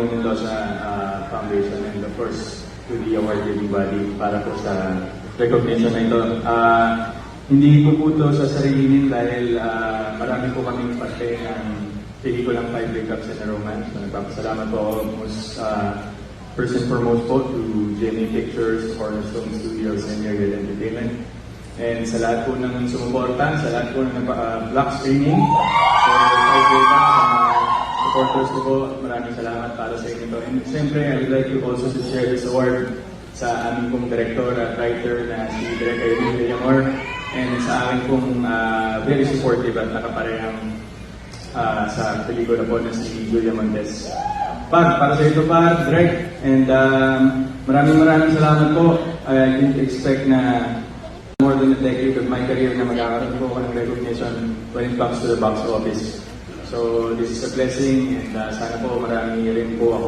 Ramon Mendoza Foundation and of course to the award-giving body para po sa recognition na ito. Hindi ko po ito sasarilinin dahil marami po kaming parte ng pelikulang 5 Breakups in a Romance. So, nagpapasalamat po ako first and foremost po to GMA Pictures, Cornerstone Studios, and Myriad Entertainment. And sa lahat po ng sumuporta, sa lahat po ng block streaming, for 5 Breakups, supporters ko po, maraming salamat para sa inyo. And siyempre, I would like you also to share this award sa aming pong director at writer na si Direk Irene Villamor and sa aking pong very supportive at nakaparehang sa pelikula po na si Julia Montes. Para sa ito pa, Direk, and maraming salamat po. I didn't expect na more than a decade of my career na magkakaroon po ako ng recognition when it comes to the box office. So this is a blessing and sana po marami rin po ako